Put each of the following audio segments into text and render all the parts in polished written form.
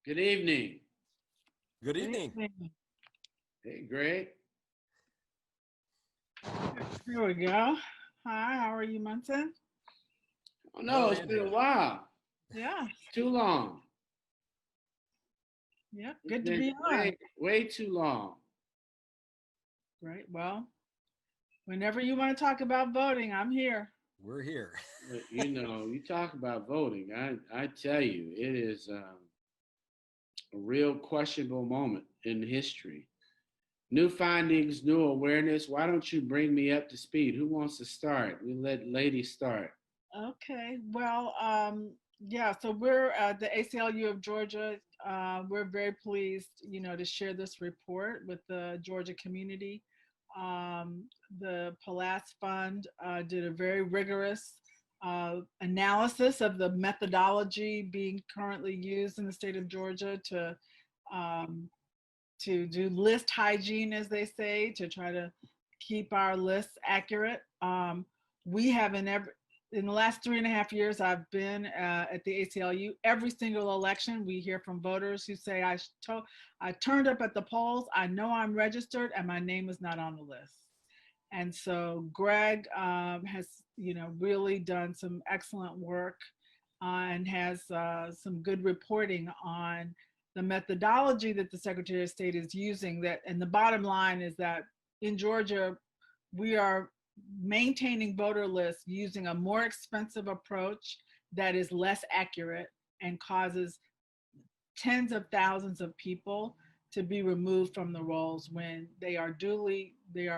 Good evening. Good evening. Hey, Greg. Here we go. Hi, how are you, Munson? Oh, no, it's Andrea. been a while. Yeah, Too long. yeah, It's good to been be on. way too long. Right, well, whenever you want to talk about voting, I'm here. We're here. But, you talk about voting. I tell you, it is a real questionable moment in history. New findings, new awareness. Why don't you bring me up to speed? Who wants to start? We let ladies start. Okay, well, yeah, so we're at the ACLU of Georgia. We're very pleased, to share this report with the Georgia community. Um, the Palast Fund did a very rigorous analysis of the methodology being currently used in the state of Georgia um, to do list hygiene, as they say, to try to keep our lists accurate. We have in the last 3.5 years, I've been at the ACLU. Every single election, we hear from voters who say, I turned up at the polls, I know I'm registered, and my name is not on the list. And so Greg has, really done some excellent work and has some good reporting on the methodology that the Secretary of State is using. And the bottom line is that in Georgia, we are maintaining voter lists using a more expensive approach that is less accurate and causes tens of thousands of people to be removed from the rolls when they are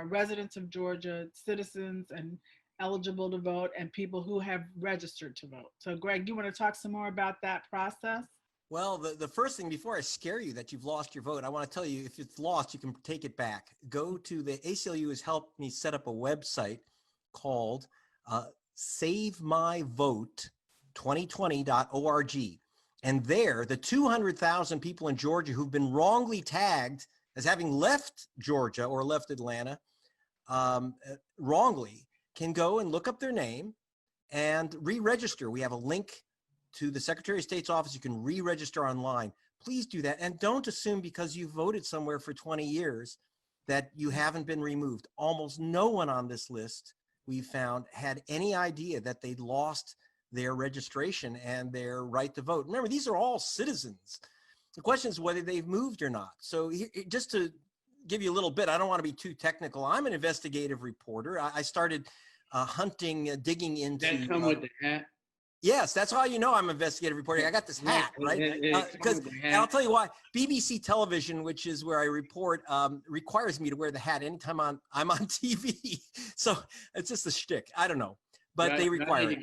residents of Georgia, citizens and eligible to vote, and people who have registered to vote. So Greg, you want to talk some more about that process? Well, the first thing, before I scare you that you've lost your vote, I want to tell you, if it's lost, you can take it back. Go to the ACLU has helped me set up a website called savemyvote2020.org. And there, the 200,000 people in Georgia who've been wrongly tagged as having left Georgia or left Atlanta wrongly can go and look up their name and re-register. We have a link to the Secretary of State's office. You can re-register online. Please do that. And don't assume because you voted somewhere for 20 years that you haven't been removed. Almost no one on this list we found had any idea that they'd lost their registration and their right to vote. Remember, these are all citizens. The question is whether they've moved or not. So just to give you a little bit, I don't want to be too technical. I'm an investigative reporter. I started digging into— That come with the hat? Yes, that's how you know I'm investigative reporting. I got this hat, right? Because and I'll tell you why. BBC television, which is where I report, requires me to wear the hat anytime I'm on TV. So it's just a shtick. I don't know, but they require it.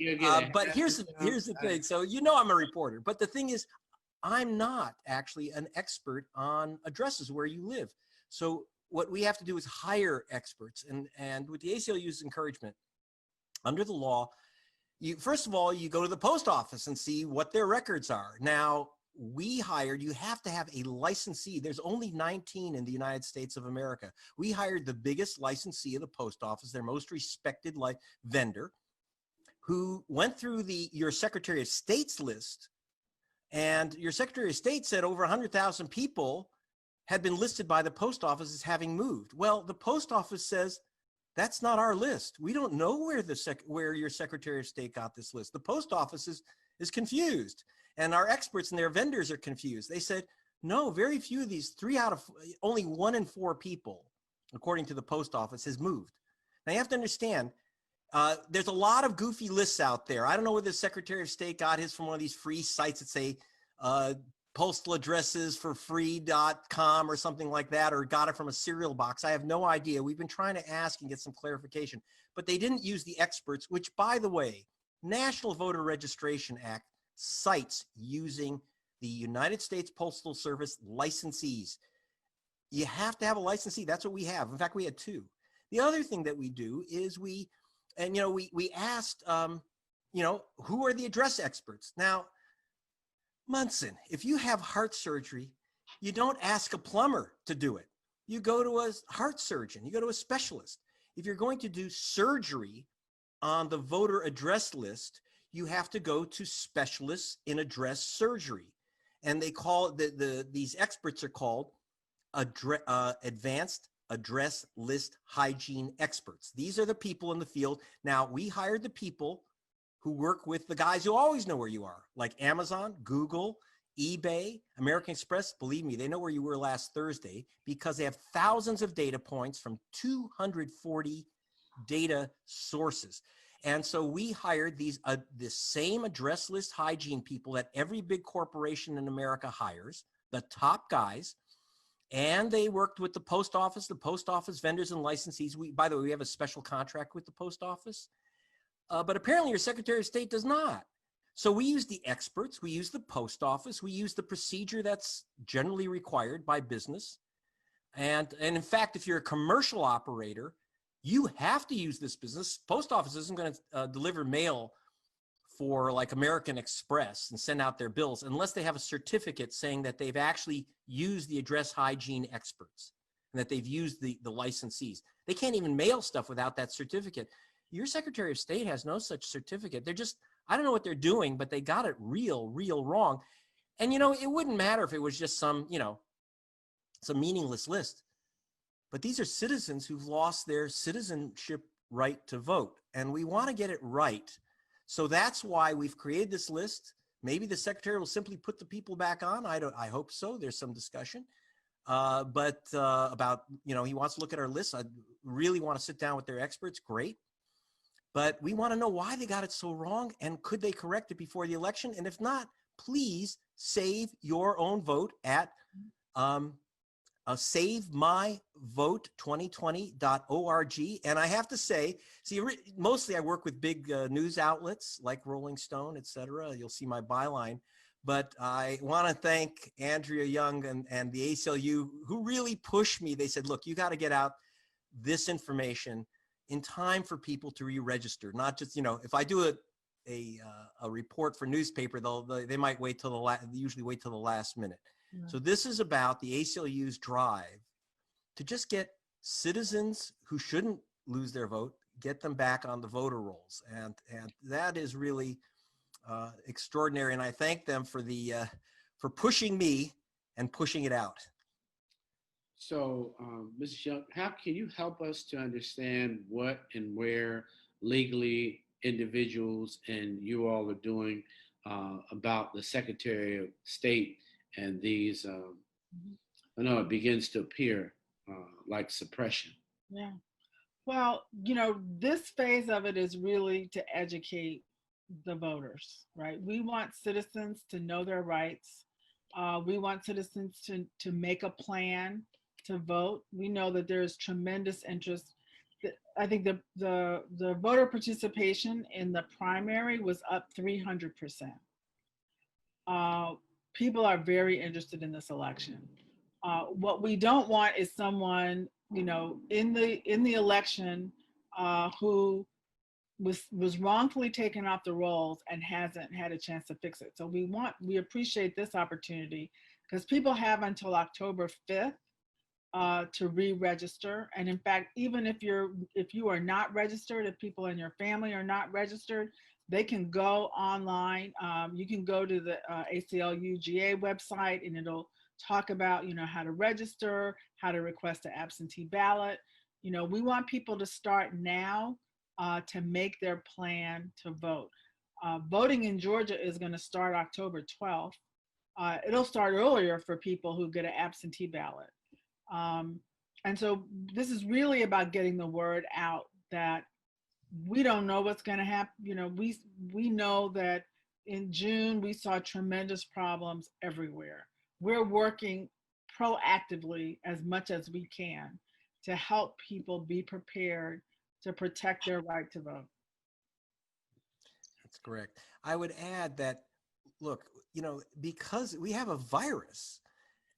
But here's the thing. So I'm a reporter, but the thing is, I'm not actually an expert on addresses where you live. So what we have to do is hire experts, and with the ACLU's encouragement, under the law, first of all, you go to the post office and see what their records are. Now, you have to have a licensee. There's only 19 in the United States of America. We hired the biggest licensee of the post office, their most respected vendor, who went through your Secretary of State's list, and your Secretary of State said over 100,000 people had been listed by the post office as having moved. Well, the post office says, that's not our list. We don't know where your Secretary of State got this list. The post office is confused, and our experts and their vendors are confused. They said, no, very few of these, only 1 in 4 people, according to the post office, has moved. Now you have to understand, there's a lot of goofy lists out there. I don't know whether the Secretary of State got his from one of these free sites that say postal addresses for free.com or something like that, or got it from a cereal box. I have no idea. We've been trying to ask and get some clarification, but they didn't use the experts, which, by the way, National Voter Registration Act cites using the United States Postal Service licensees. You have to have a licensee. That's what we have. In fact, we had 2. The other thing that we do is we asked, who are the address experts? Now, Munson, if you have heart surgery, you don't ask a plumber to do it. You go to a heart surgeon, you go to a specialist. If you're going to do surgery on the voter address list, you have to go to specialists in address surgery. and they call these experts are called advanced address list hygiene experts. These are the people in the field. Now, we hired the people who work with the guys who always know where you are, like Amazon, Google, eBay, American Express. Believe me, they know where you were last Thursday because they have thousands of data points from 240 data sources. And so we hired the same address list hygiene people that every big corporation in America hires, the top guys, and they worked with the post office vendors and licensees. By the way, we have a special contract with the post office, but apparently your Secretary of State does not. So we use the experts, we use the post office, we use the procedure that's generally required by business. And in fact, if you're a commercial operator, you have to use this business. Post office isn't going to deliver mail for like American Express and send out their bills unless they have a certificate saying that they've actually used the address hygiene experts and that they've used the licensees. They can't even mail stuff without that certificate. Your Secretary of State has no such certificate. They're just, I don't know what they're doing, but they got it real wrong. And, it wouldn't matter if it was just some meaningless list. But these are citizens who've lost their citizenship right to vote. And we want to get it right. So that's why we've created this list. Maybe the secretary will simply put the people back on. I hope so. There's some discussion. But about, he wants to look at our list. I really want to sit down with their experts. Great. But we want to know why they got it so wrong and could they correct it before the election? And if not, please save your own vote at savemyvote2020.org. And I have to say, mostly I work with big news outlets like Rolling Stone, et cetera. You'll see my byline. But I want to thank Andrea Young and the ACLU who really pushed me. They said, look, you got to get out this information in time for people to re-register. Not just, if I do a report for newspaper, they might wait till they usually wait till the last minute. Yeah. So this is about the ACLU's drive to just get citizens who shouldn't lose their vote, get them back on the voter rolls. And that is really extraordinary. And I thank them for for pushing me and pushing it out. So, Mrs. Young, how can you help us to understand what and where legally individuals and you all are doing about the Secretary of State and these, I know it begins to appear like suppression. Yeah. Well, this phase of it is really to educate the voters, right? We want citizens to know their rights. We want citizens to make a plan to vote. We know that there's tremendous interest. I think the voter participation in the primary was up 300%. People are very interested in this election. What we don't want is someone, in the election who was wrongfully taken off the rolls and hasn't had a chance to fix it. So we appreciate this opportunity because people have until October 5th to re-register. And in fact, even if you are not registered, if people in your family are not registered, they can go online. You can go to the ACLU GA website and it'll talk about, how to register, how to request an absentee ballot. We want people to start now to make their plan to vote. Voting in Georgia is going to start October 12th. It'll start earlier for people who get an absentee ballot. And so this is really about getting the word out that we don't know what's going to happen. We know that in June, we saw tremendous problems everywhere. We're working proactively as much as we can to help people be prepared to protect their right to vote. That's correct. I would add that, look, because we have a virus,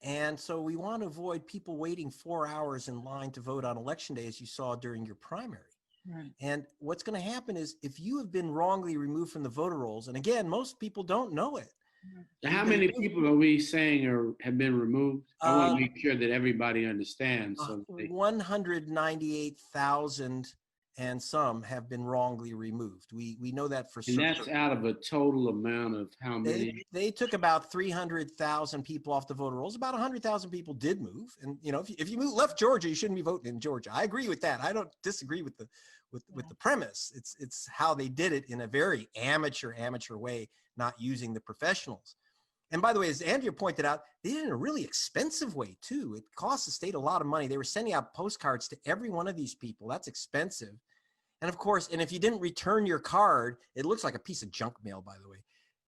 and so we want to avoid people waiting 4 hours in line to vote on election day, as you saw during your primary. Right. And what's going to happen is if you have been wrongly removed from the voter rolls, and again, most people don't know it. How many people are we saying have been removed? I want to make sure that everybody understands. 198,000 and some have been wrongly removed. We know that for And certain. that's out of a total amount of how many? They took about 300,000 people off the voter rolls. About 100,000 people did move. And you know, if you left Georgia, you shouldn't be voting in Georgia. I agree with that. I don't disagree with the premise. It's how they did it in a very amateur way, not using the professionals. And by the way, as Andrea pointed out, they did it in a really expensive way too. It cost the state a lot of money. They were sending out postcards to every one of these people. That's expensive. And of course, and if you didn't return your card, it looks like a piece of junk mail, by the way.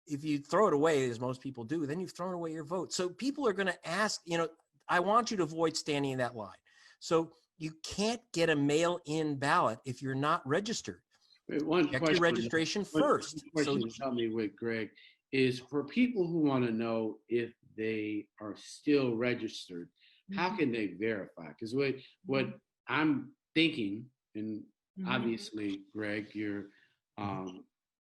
If you throw it away, as most people do, then you've thrown away your vote. So people are going to ask, you know, I want you to avoid standing in that line. So you can't get a mail-in ballot if you're not registered. Check your registration first. One question to help me with, Greg, is for people who want to know if they are still registered, how can they verify? Because what I'm thinking, and obviously, Greg, you're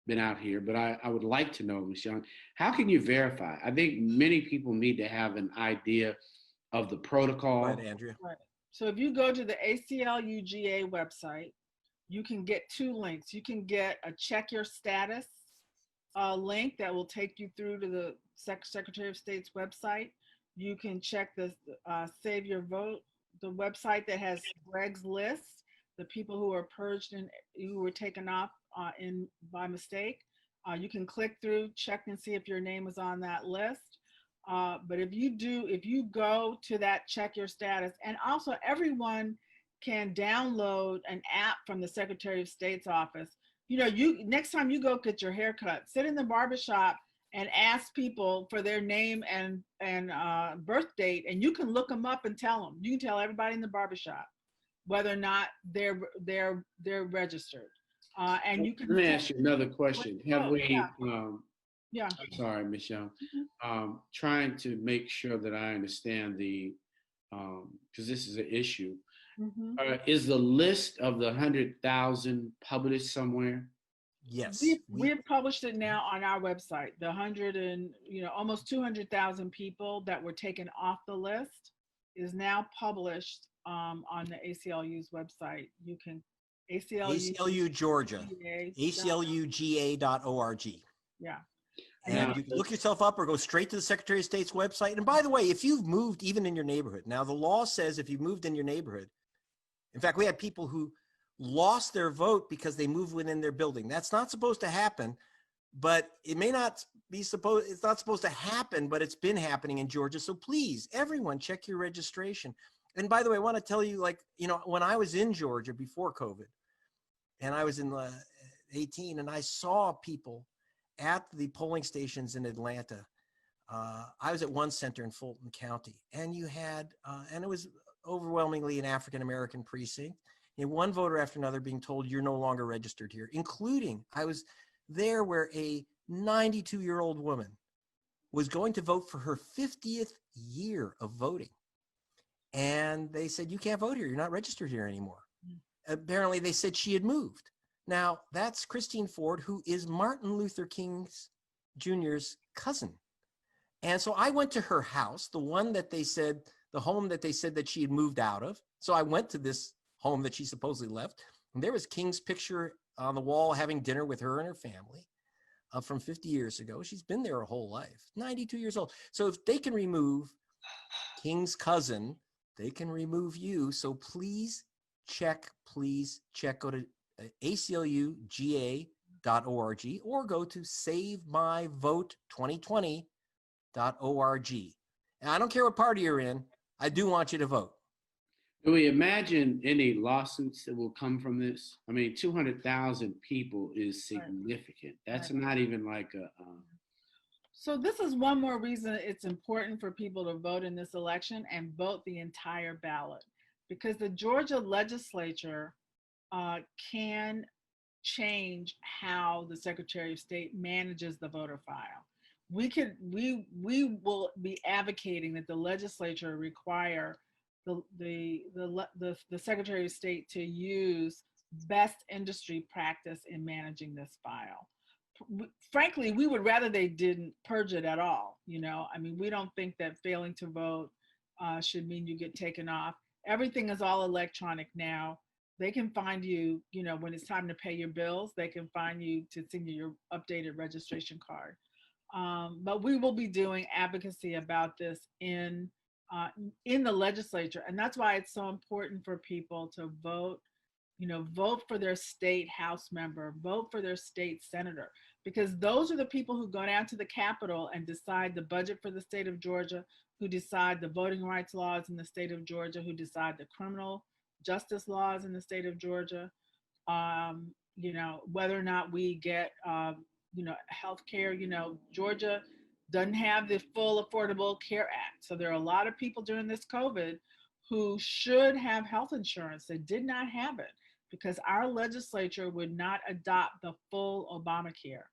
been out here, but I would like to know, Ms. Young, how can you verify? I think many people need to have an idea of the protocol. Right, Andrea. Right. So if you go to the ACLU website, you can get two links. You can get a check your status link that will take you through to the Secretary of State's website. You can check the Save Your Vote, the website that has Greg's list, the people who are purged and who were taken off by mistake. You can click through, check and see if your name is on that list. But if you go to that check your status, and also everyone can download an app from the Secretary of State's office. You know, next time you go get your haircut, sit in the barbershop and ask people for their name and birth date, and you can look them up and tell them. You can tell everybody in the barbershop whether or not they're registered. And you can. Let me ask you another question. Have we? Yeah. I'm sorry, Ms. Young. Trying to make sure that I understand because this is an issue. Is the list of the 100,000 published somewhere? Yes. We've published it now on our website. The almost 200,000 people that were taken off the list is now published on the ACLU's website. You can ACLU Georgia, ACLUGA.org. Yeah. And you can look yourself up or go straight to the Secretary of State's website. And by the way, if you've moved even in your neighborhood, now the law says if you've moved in your neighborhood, in fact, we had people who lost their vote because they moved within their building. That's not supposed to happen, but it may not be it's not supposed to happen, but it's been happening in Georgia. So please, everyone, check your registration. And by the way, I want to tell you, when I was in Georgia before COVID, and I was in 18, and I saw people at the polling stations in Atlanta. I was at one center in Fulton County, and you had, and it was overwhelmingly an African-American precinct, and one voter after another being told you're no longer registered here, including I was there where a 92-year-old woman was going to vote for her 50th year of voting. And they said, you can't vote here. You're not registered here anymore. Apparently they said she had moved. Now that's Christine Ford, who is Martin Luther King Jr.'s cousin. And so I went to her house, the home that they said that she had moved out of. So I went to this home that she supposedly left. And there was King's picture on the wall having dinner with her and her family from 50 years ago. She's been there her whole life, 92 years old. So if they can remove King's cousin, they can remove you. So please check, go to ACLUGA.org or go to SaveMyVote2020.org. And I don't care what party you're in, I do want you to vote. Do we imagine any lawsuits that will come from this? I mean, 200,000 people is significant. That's not even like a... So this is one more reason it's important for people to vote in this election and vote the entire ballot, because the Georgia legislature can change how the Secretary of State manages the voter file. We will be advocating that the legislature require the Secretary of State to use best industry practice in managing this file. Frankly, we would rather they didn't purge it at all. I mean, we don't think that failing to vote should mean you get taken off. Everything is all electronic now. they can find you, when it's time to pay your bills, they can find you to send you your updated registration card. But we will be doing advocacy about this in the legislature. And that's why it's so important for people to vote, vote for their state House member, vote for their state senator, because those are the people who go down to the Capitol and decide the budget for the state of Georgia, who decide the voting rights laws in the state of Georgia, who decide the criminal justice laws in the state of Georgia, whether or not we get, health care. Georgia doesn't have the full Affordable Care Act. So there are a lot of people during this COVID who should have health insurance that did not have it because our legislature would not adopt the full Obamacare.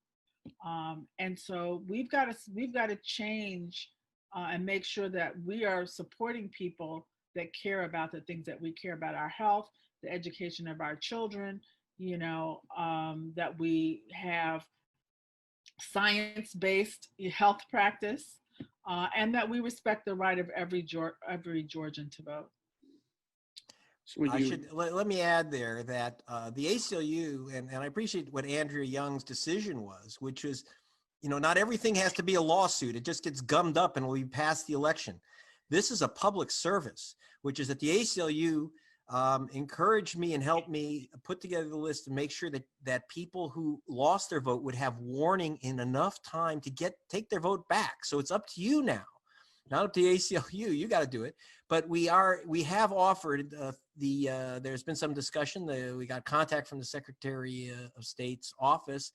And so we've got to change and make sure that we are supporting people that care about the things that we care about: our health, the education of our children, that we have science-based health practice, and that we respect the right of every Georgian to vote. So let me add there that the ACLU, and I appreciate what Andrea Young's decision was, which is, not everything has to be a lawsuit. It just gets gummed up and we pass the election. This is a public service, which is that the ACLU encouraged me and helped me put together the list to make sure that people who lost their vote would have warning in enough time to take their vote back. So it's up to you now, not up to the ACLU. You got to do it. But we have offered there's been some discussion. We got contact from the Secretary of State's office.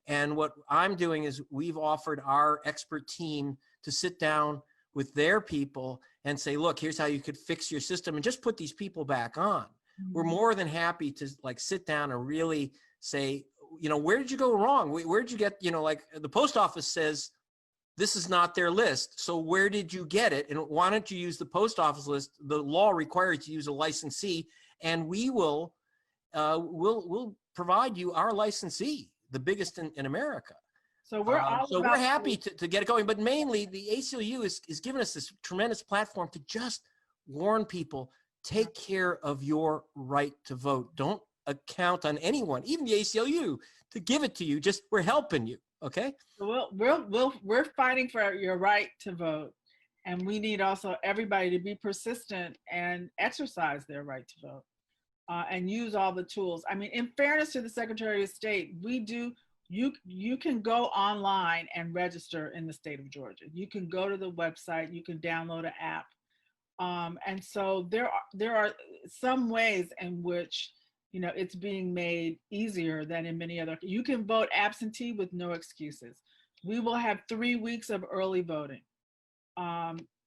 And what I'm doing is we've offered our expert team to sit down with their people and say, look, here's how you could fix your system and just put these people back on. Mm-hmm. We're more than happy to sit down and really say, where did you go wrong? Where did you get, like the post office says, this is not their list. So where did you get it? And why don't you use the post office list? The law requires you to use a licensee, and we will we'll provide you our licensee, the biggest in America. So we're we're happy to get it going, but mainly the ACLU is giving us this tremendous platform to just warn people, take care of your right to vote. Don't count on anyone, even the ACLU, to give it to you. Just we're helping you, okay? So we're fighting for your right to vote, and we need also everybody to be persistent and exercise their right to vote, and use all the tools. I mean, in fairness to the Secretary of State, you can go online and register in the state of Georgia. You can go to the website, you can download an app. And so there are some ways in which, it's being made easier than in many other. You can vote absentee with no excuses. We will have 3 weeks of early voting.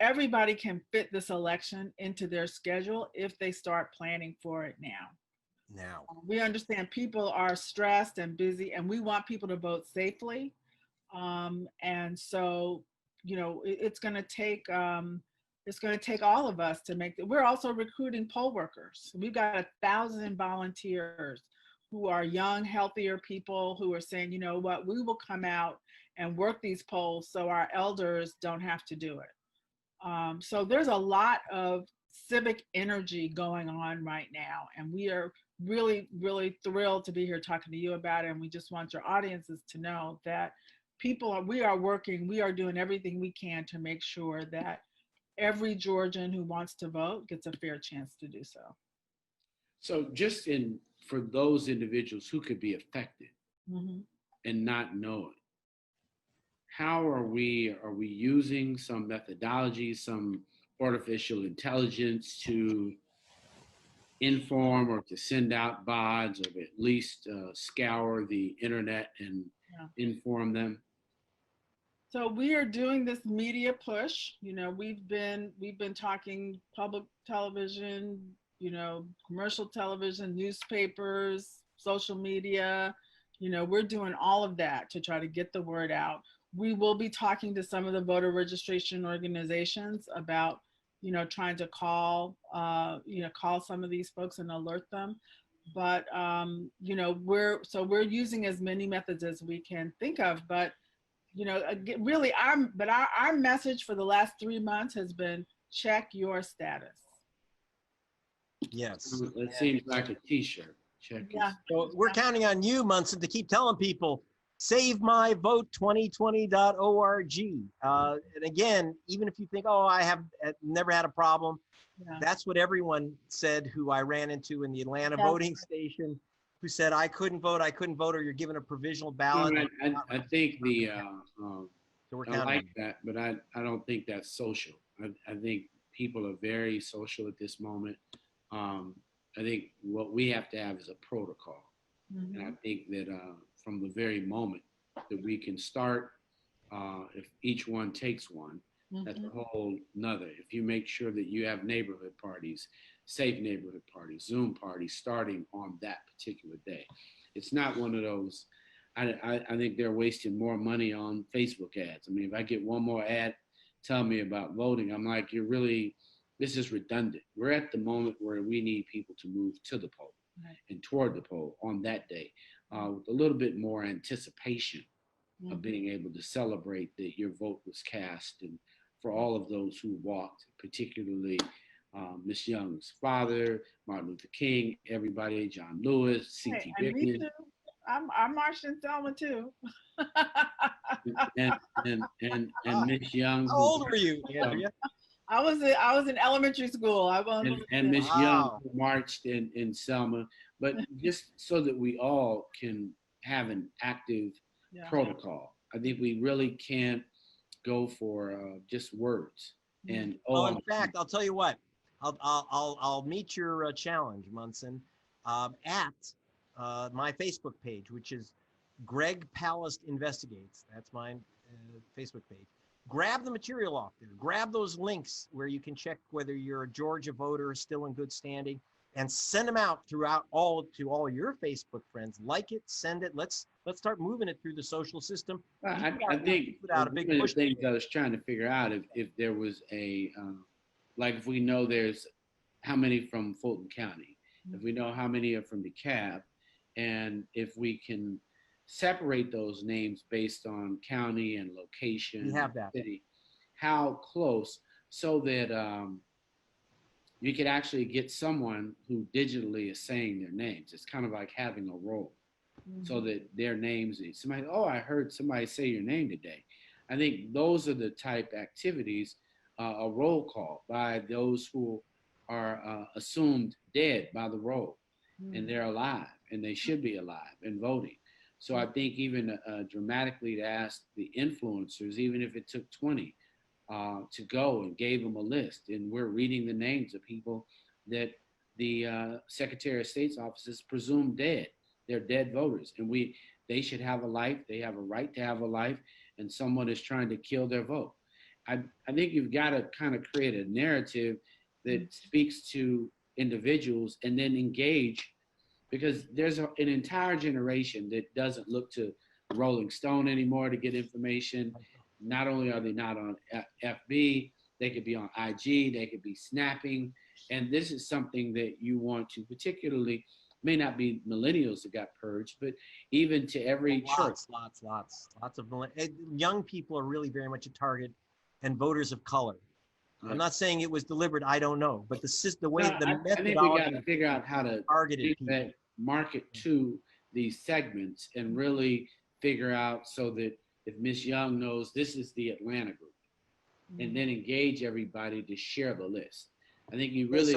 Everybody can fit this election into their schedule if they start planning for it now. We understand people are stressed and busy, and we want people to vote safely. And so, it's going to take all of us to make. We're also recruiting poll workers. We've got 1,000 volunteers who are young, healthier people who are saying, what, we will come out and work these polls so our elders don't have to do it. So there's a lot of civic energy going on right now, and we are really, really thrilled to be here talking to you about it. And we just want your audiences to know that we are doing everything we can to make sure that every Georgian who wants to vote gets a fair chance to do so. So just for those individuals who could be affected mm-hmm. and not know it, how are we using some methodology, some artificial intelligence to inform or to send out bods, or at least scour the internet and inform them? So we are doing this media push. We've been talking public television, commercial television, newspapers, social media. We're doing all of that to try to get the word out. We will be talking to some of the voter registration organizations about, trying to call some of these folks and alert them. But, we're using as many methods as we can think of. But, really, our message for the last 3 months has been check your status. Yes. It seems like a T-shirt. Check it. Yeah. So we're counting on you, Munson, to keep telling people, savemyvote2020.org. And again, even if you think, oh, I have never had a problem, Yeah. that's what everyone said who I ran into in the Atlanta voting station, who said, I couldn't vote, or you're given a provisional ballot. I think So we're I counting like on you. that, but I don't think that's social. I think people are very social at this moment. I think what we have to have is a protocol. And I think that from the very moment that we can start, if each one takes one, that's a whole nother. If you make sure that you have neighborhood parties, safe neighborhood parties, Zoom parties starting on that particular day. It's not one of those, I think they're wasting more money on Facebook ads. I mean, if I get one more ad telling me about voting, I'm like, this is redundant. We're at the moment where we need people to move to the poll and toward the poll on that day with a little bit more anticipation of being able to celebrate that your vote was cast, and for all of those who walked, particularly Miss Young's father, Martin Luther King, everybody, John Lewis, C.T. Dickens. I marched in Selma too. and Miss Young. How old were you, Andrea? I was in elementary school. And Miss Young marched in Selma, but just so that we all can have an active protocol. I think we really can't go for just words. And in fact, I'll tell you what. I'll meet your challenge, Munson, at my Facebook page, which is Greg Palast Investigates. That's my Facebook page. Grab the material off there. Grab those links where you can check whether you're a Georgia voter still in good standing, and send them out to all your Facebook friends. Like it, send it. Let's start moving it through the social system. I think one of the things I was trying to figure out if there was a like if we know there's how many from Fulton County, if we know how many are from DeKalb, and if we can separate those names based on county and location, we have that. City, how close, so that you could actually get someone who digitally is saying their names. It's kind of like having a roll, so that their names, somebody, oh, I heard somebody say your name today. I think those are the type activities, a roll call by those who are assumed dead by the roll, and they're alive, and they should be alive and voting. So I think even dramatically to ask the influencers, even if it took 20 to go and gave them a list, and we're reading the names of people that the Secretary of State's office is presumed dead. They're dead voters, and they should have a life. They have a right to have a life, and someone is trying to kill their vote. I think you've got to kind of create a narrative that speaks to individuals and then engage, because there's an entire generation that doesn't look to Rolling Stone anymore to get information. Not only are they not on FB, they could be on IG, they could be snapping. And this is something that you want to particularly, may not be millennials that got purged, but even to every church. Lots of young people are really very much a target, and voters of color. I'm not saying it was deliberate. I don't know, but the way the methodology. I think we got to figure out how to target market to these segments and really figure out, so that if Miss Young knows this is the Atlanta group, and then engage everybody to share the list. I think you really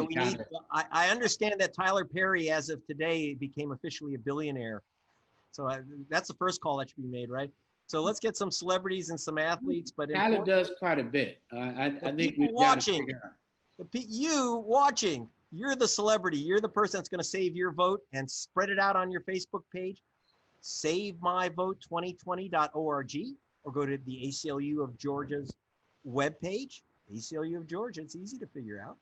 I understand that Tyler Perry, as of today, became officially a billionaire. So that's the first call that should be made, right? So let's get some celebrities and some athletes. But Tyler does quite a bit. I think we've got to figure out. You watching, you're the celebrity. You're the person that's going to save your vote and spread it out on your Facebook page. SaveMyVote2020.org, or go to the ACLU of Georgia's webpage, ACLU of Georgia. It's easy to figure out.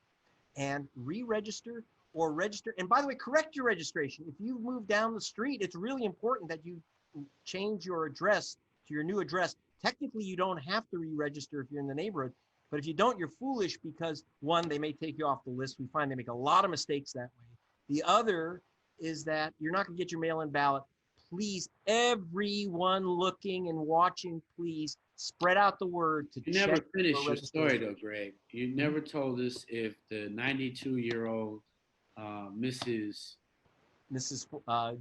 And re-register or register. And by the way, correct your registration. If you move down the street, it's really important that you change your address to your new address. Technically, you don't have to re-register if you're in the neighborhood. But if you don't, you're foolish, because one, they may take you off the list. We find they make a lot of mistakes that way. The other is that you're not going to get your mail-in ballot. Please, everyone looking and watching, please spread out the word to You never finished your story though, Greg. You never told us if the 92-year-old Mrs.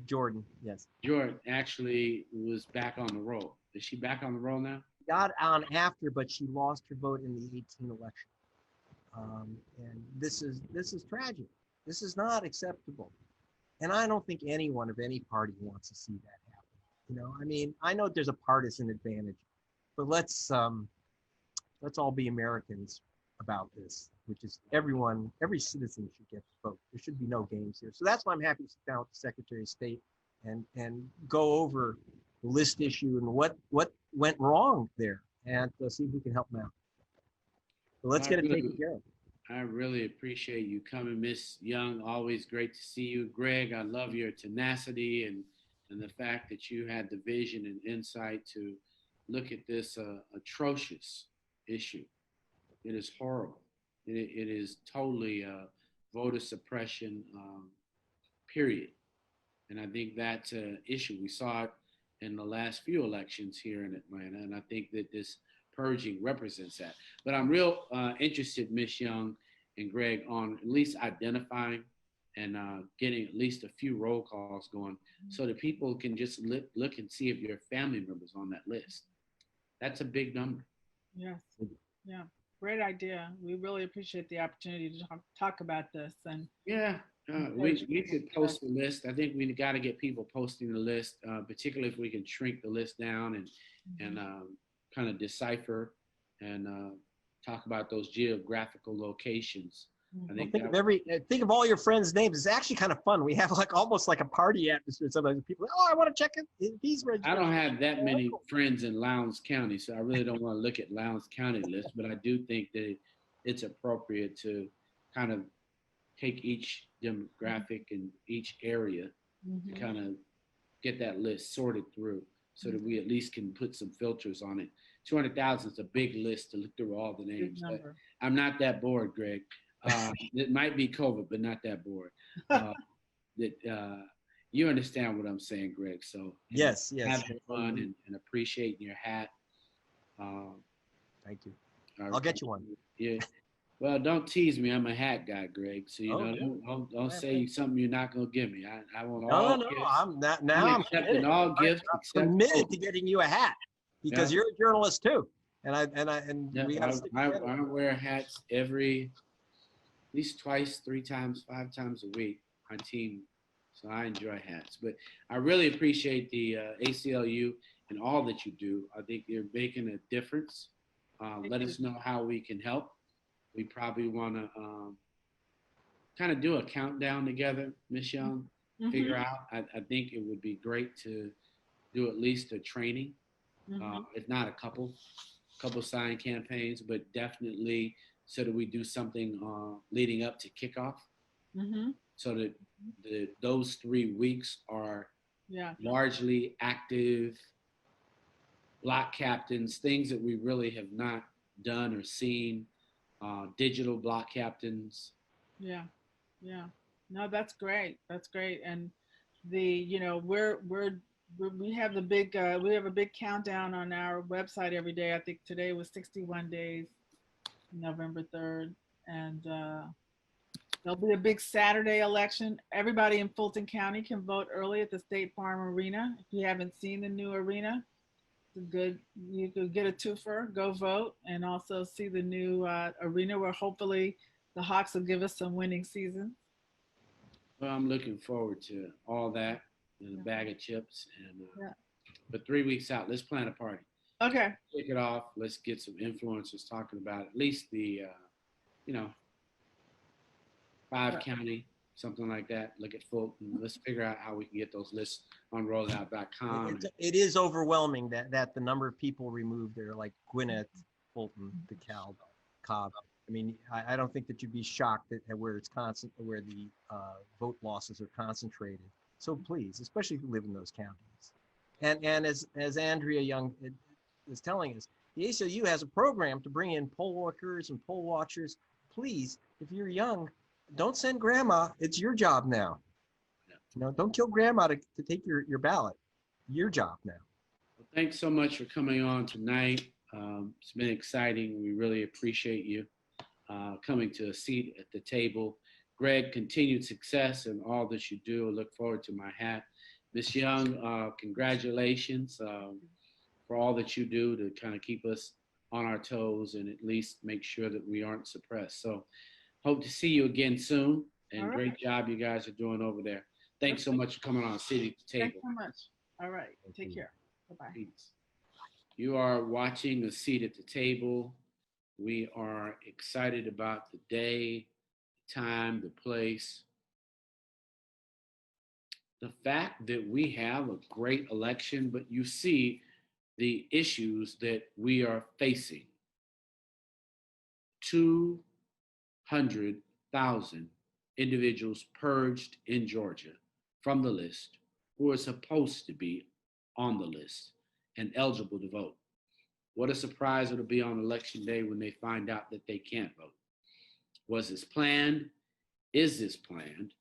Jordan, yes. Jordan actually was back on the roll. Is she back on the roll now? Got on after, but she lost her vote in the 2018 election. And this is tragic. This is not acceptable. And I don't think anyone of any party wants to see that happen. You know, I mean, I know there's a partisan advantage, but let's all be Americans about this, which is every citizen should get to vote. There should be no games here. So that's why I'm happy to sit down with the Secretary of State and go over the list issue and what went wrong there, and see if we can help them out. So let's get it taken care of. I really appreciate you coming, Miss Young. Always great to see you. Greg, I love your tenacity and the fact that you had the vision and insight to look at this atrocious issue. It is horrible. It is totally voter suppression, period. And I think that's an issue. We saw it in the last few elections here in Atlanta, and I think that this purging represents that. But I'm real interested, Ms. Young and Greg, on at least identifying and getting at least a few roll calls going so that people can just look and see if your family members on that list. That's a big number. Yes. Yeah. Great idea. We really appreciate the opportunity to talk about this. And yeah, we could post the list. I think we got to get people posting the list, particularly if we can shrink the list down and kind of decipher and talk about those geographical locations. I think think of all your friends' names. It's actually kind of fun. We have almost like a party atmosphere. Sometimes people, I want to check it. These registered. I don't have that many friends in Lowndes County, so I really don't want to look at Lowndes County list. But I do think that it's appropriate to kind of take each demographic and each area to kind of get that list sorted through, so that we at least can put some filters on it. 200,000 is a big list to look through all the names. But I'm not that bored, Greg. It might be COVID, but not that bored. You understand what I'm saying, Greg. So yes, have fun and appreciate your hat. Thank you. I'll get you one. Yeah. Well, don't tease me. I'm a hat guy, Greg. So don't say something you're not gonna give me. I want all gifts. I'm not now. I'm accepting all gifts. I'm committed to getting you a hat because you're a journalist too, and we got to stick together. I wear hats at least twice, 3 times, 5 times a week on team. So I enjoy hats. But I really appreciate the ACLU and all that you do. I think you're making a difference. Let us know how we can help. We probably want to kind of do a countdown together, Ms. Young, figure out. I think it would be great to do at least a training, if not a couple sign campaigns, but definitely so that we do something leading up to kickoff, so that those 3 weeks are largely active block captains, things that we really have not done or seen, digital block captains. Yeah. No, that's great. That's great. And we have a big countdown on our website every day. I think today was 61 days. November 3rd, and there'll be a big Saturday election. Everybody in Fulton County can vote early at the State Farm Arena. If you haven't seen the new arena, it's good. You could get a twofer, go vote, and also see the new arena where hopefully the Hawks will give us some winning seasons. Well, I'm looking forward to all that and a bag of chips. But 3 weeks out, let's plan a party. Okay. Kick it off. Let's get some influencers talking about at least the, 5 county, something like that. Look at Fulton. Let's figure out how we can get those lists on rollout.com. It is overwhelming that the number of people removed there, like Gwinnett, Fulton, DeKalb, Cobb. I mean, I don't think that you'd be shocked at where where the vote losses are concentrated. So please, especially if you live in those counties. And as Andrea Young is telling us, the ACLU has a program to bring in poll workers and poll watchers. Please, if you're young, don't send grandma. It's your job now. Don't kill grandma to take your ballot. Your job now. Well, thanks so much for coming on tonight. It's been exciting. We really appreciate you coming to a seat at the table. Greg, continued success in all that you do. I look forward to my hat. Ms. Young, congratulations for all that you do to kind of keep us on our toes and at least make sure that we aren't suppressed. So hope to see you again soon. And All great right. job you guys are doing over there. Thanks so much for coming on City at the Thanks Table. so much. All right. Take care. Bye-bye. Peace. You are watching A Seat at the Table. We are excited about the day, time, the place. The fact that we have a great election, but you see the issues that we are facing. 200,000 individuals purged in Georgia from the list who are supposed to be on the list and eligible to vote. What a surprise it'll be on election day when they find out that they can't vote. Was this planned? Is this planned?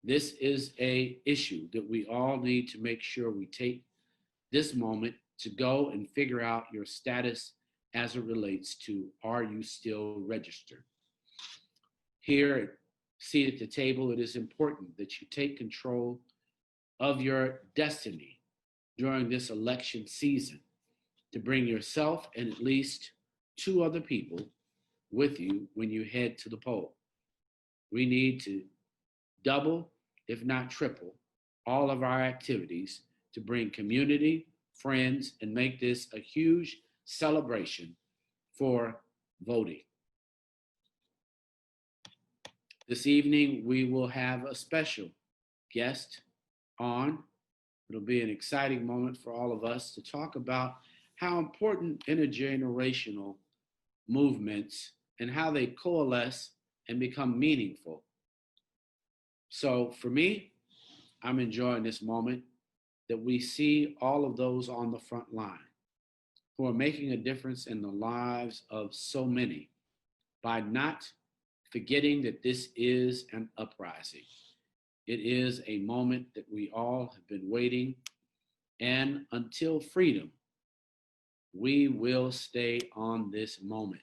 This is an issue that we all need to make sure we take this moment to go and figure out your status as it relates to, are you still registered? Here at Seat at the Table, it is important that you take control of your destiny during this election season to bring yourself and at least 2 other people with you when you head to the poll. We need to double, if not triple, all of our activities to bring community, friends, and make this a huge celebration for voting. This evening, we will have a special guest on. It'll be an exciting moment for all of us to talk about how important intergenerational movements and how they coalesce and become meaningful. So for me, I'm enjoying this moment that we see all of those on the front line who are making a difference in the lives of so many by not forgetting that this is an uprising. It is a moment that we all have been waiting, and until freedom, we will stay on this moment.